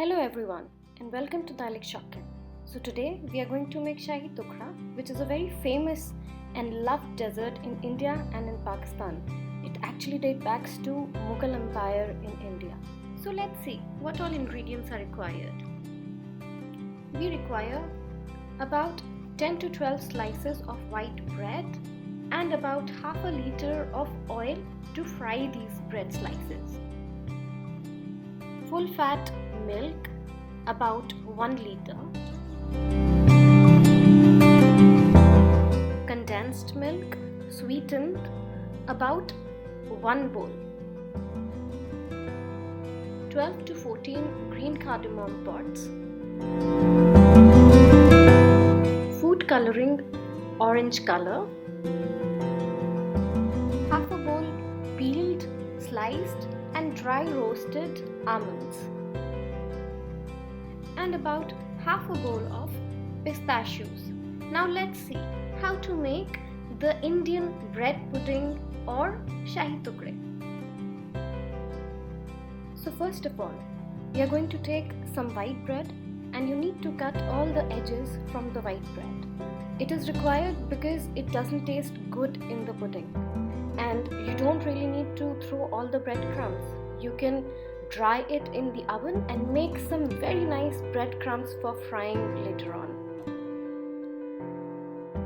Hello everyone and welcome to Dalik Shockin. So today we are going to make Shahi Tukra, which is a very famous and loved dessert in India and in Pakistan. It actually dates back to Mughal Empire in India. So let's see what all ingredients are required. We require about 10 to 12 slices of white bread and about half a liter of oil to fry these bread slices. Full fat milk, about 1 liter. Condensed milk, sweetened, about 1 bowl. 12 to 14 green cardamom pods. Food coloring, orange color. Half a bowl peeled, sliced and dry roasted almonds. And about half a bowl of pistachios. Now let's see how to make the Indian bread pudding or Shahi Tukre. So first of all, we are going to take some white bread and you need to cut all the edges from the white bread. It is required because it doesn't taste good in the pudding. And you don't really need to throw all the breadcrumbs. You can dry it in the oven and make some very nice breadcrumbs for frying later on.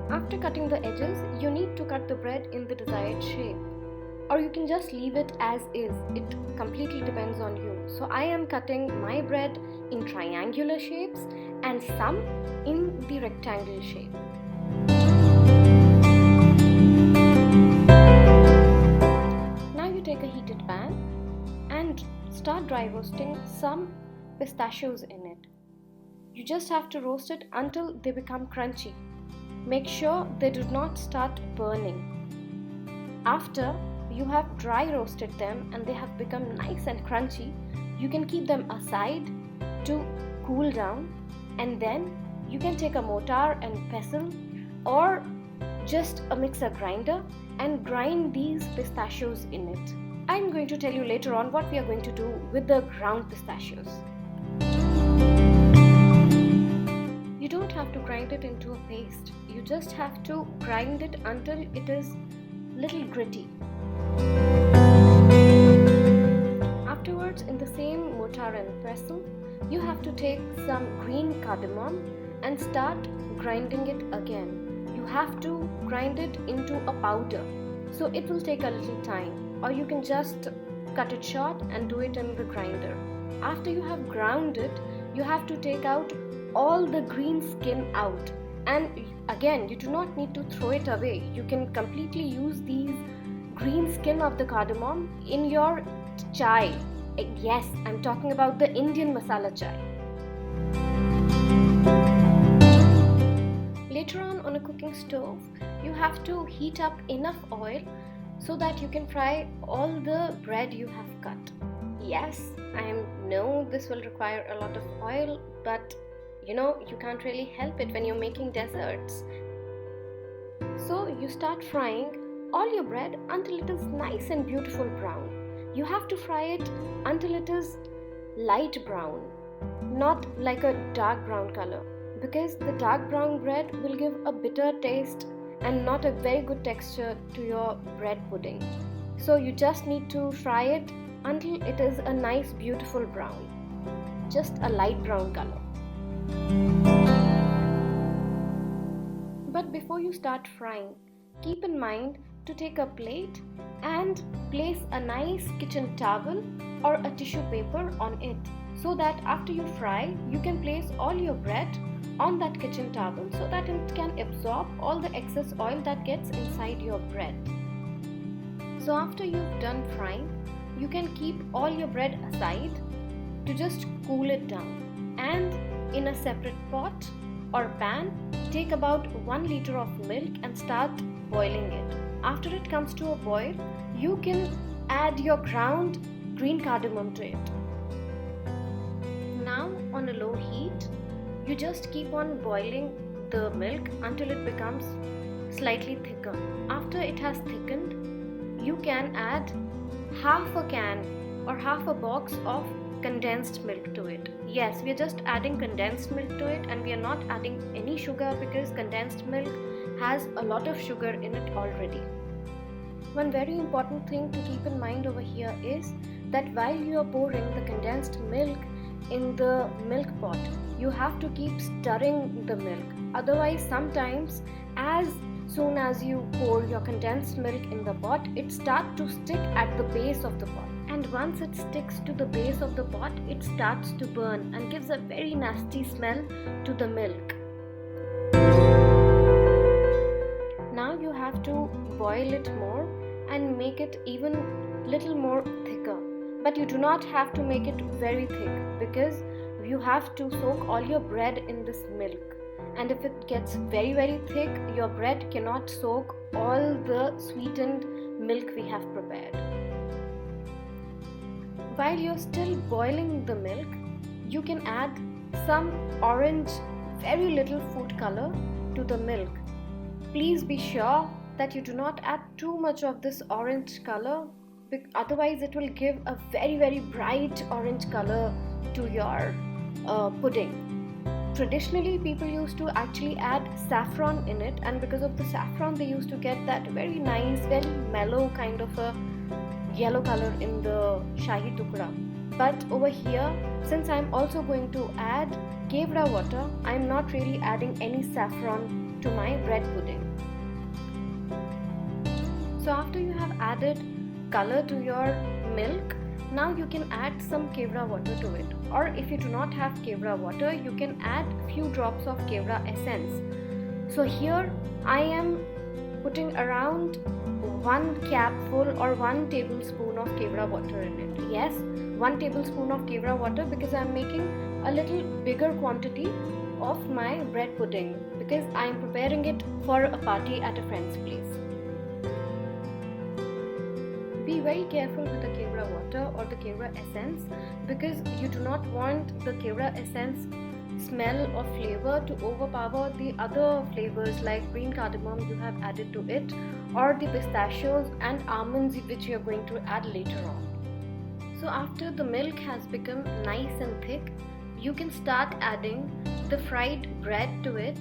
After cutting the edges, you need to cut the bread in the desired shape. Or you can just leave it as is. It completely depends on you. So I am cutting my bread in triangular shapes and some in the rectangle shape. Now you take a heated pan and start dry roasting some pistachios in it. You just have to roast it until they become crunchy. Make sure they do not start burning. After you have dry roasted them and they have become nice and crunchy, you can keep them aside to cool down, and then you can take a mortar and pestle or just a mixer grinder and grind these pistachios in it. I'm going to tell you later on what we are going to do with the ground pistachios. You don't have to grind it into a paste. You just have to grind it until it is little gritty. Afterwards, in the same mortar and pestle, you have to take some green cardamom and start grinding it again. You have to grind it into a powder, so it will take a little time. Or you can just cut it short and do it in the grinder. After you have ground it, you have to take out all the green skin out. And again, you do not need to throw it away. You can completely use these green skin of the cardamom in your chai. Yes, I'm talking about the Indian masala chai. Later on a cooking stove, you have to heat up enough oil so that you can fry all the bread you have cut. Yes, I know this will require a lot of oil, but you can't really help it when you're making desserts. So you start frying all your bread until it is nice and beautiful brown. You have to fry it until it is light brown, not like a dark brown color, because the dark brown bread will give a bitter taste and not a very good texture to your bread pudding. So you just need to fry it until it is a nice beautiful brown, just a light brown color. But before you start frying, keep in mind to take a plate and place a nice kitchen towel or a tissue paper on it, so that after you fry, you can place all your bread on that kitchen towel so that it can absorb all the excess oil that gets inside your bread. So after you've done frying, you can keep all your bread aside to just cool it down, and in a separate pot or pan, take about 1 liter of milk and start boiling it. After it comes to a boil, you can add your ground green cardamom to it. Now on a low heat, you just keep on boiling the milk until it becomes slightly thicker. After it has thickened, you can add half a can or half a box of condensed milk to it. Yes, we are just adding condensed milk to it, and we are not adding any sugar because condensed milk has a lot of sugar in it already. One very important thing to keep in mind over here is that while you are pouring the condensed milk in the milk pot, you have to keep stirring the milk. Otherwise, sometimes as soon as you pour your condensed milk in the pot, it starts to stick at the base of the pot. And once it sticks to the base of the pot, it starts to burn and gives a very nasty smell to the milk. Now you have to boil it more and make it even little more thicker. But you do not have to make it very thick because you have to soak all your bread in this milk. And if it gets very thick, your bread cannot soak all the sweetened milk we have prepared. While you're still boiling the milk, you can add some orange, very little food color to the milk. Please be sure that you do not add too much of this orange color, otherwise it will give a very bright orange color to your pudding. Traditionally, people used to actually add saffron in it, and because of the saffron, they used to get that very nice, very mellow kind of a yellow color in the Shahi Tukda. But over here, since I'm also going to add kevra water, I'm not really adding any saffron to my bread pudding. So after you have added color to your milk, now you can add some kevra water to it. Or if you do not have kevra water, you can add few drops of kevra essence. So here I am putting around 1 capful or 1 tablespoon of kevra water in it. Yes, 1 tablespoon of kevra water because I am making a little bigger quantity of my bread pudding because I am preparing it for a party at a friend's place. Be very careful with the kevra water or the kevra essence because you do not want the kevra essence smell or flavor to overpower the other flavors like green cardamom you have added to it, or the pistachios and almonds which you are going to add later on. So after the milk has become nice and thick, you can start adding the fried bread to it,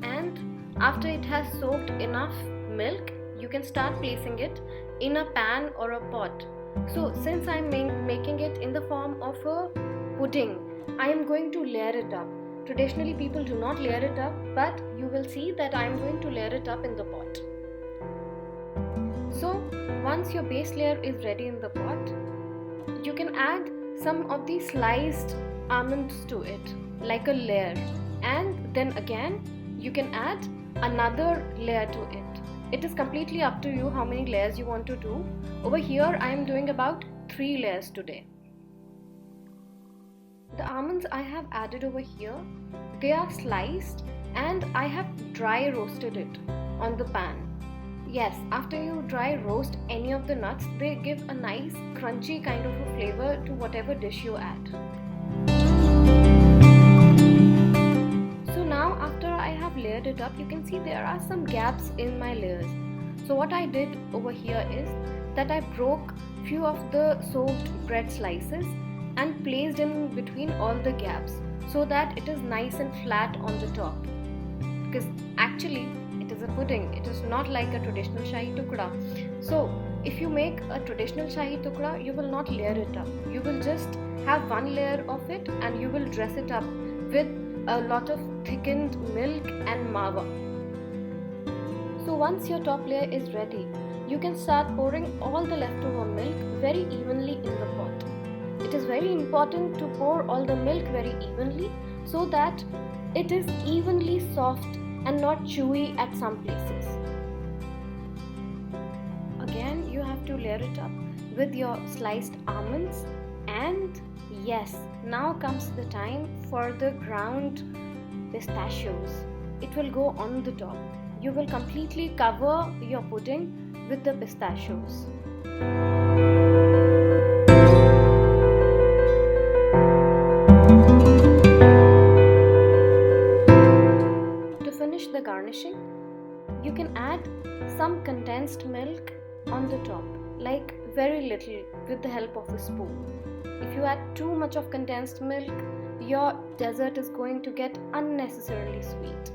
and after it has soaked enough milk, you can start placing it in a pan or a pot. So since I am making it in the form of a pudding, I am going to layer it up. Traditionally people do not layer it up, but you will see that I am going to layer it up in the pot. So once your base layer is ready in the pot, you can add some of the sliced almonds to it like a layer, and then again you can add another layer to it. It is completely up to you how many layers you want to do. Over here I am doing about 3 layers today. The almonds I have added over here, they are sliced and I have dry roasted it on the pan. Yes, after you dry roast any of the nuts, they give a nice crunchy kind of a flavor to whatever dish you add. So now after I have layered it up, you can see there are some gaps in my layers. So what I did over here is that I broke few of the soaked bread slices and placed in between all the gaps so that it is nice and flat on the top. Because actually it is a pudding, it is not like a traditional Shahi Tukda. So if you make a traditional Shahi Tukda, you will not layer it up. You will just have one layer of it and you will dress it up with a lot of thickened milk and mawa. So once your top layer is ready, you can start pouring all the leftover milk very evenly in the pot. It is very important to pour all the milk very evenly so that it is evenly soft and not chewy at some places. Again, you have to layer it up with your sliced almonds, and yes, now comes the time for the ground pistachios. It will go on the top. You will completely cover your pudding with the pistachios. The garnishing, you can add some condensed milk on the top, like very little with the help of a spoon. If you add too much of condensed milk, your dessert is going to get unnecessarily sweet.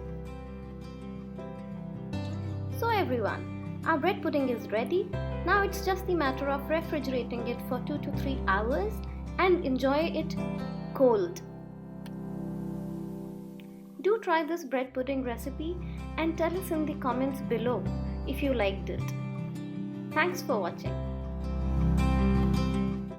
So everyone, our bread pudding is ready. Now it's just the matter of refrigerating it for 2 to 3 hours and enjoy it cold. Do try this bread pudding recipe and tell us in the comments below if you liked it. Thanks for watching.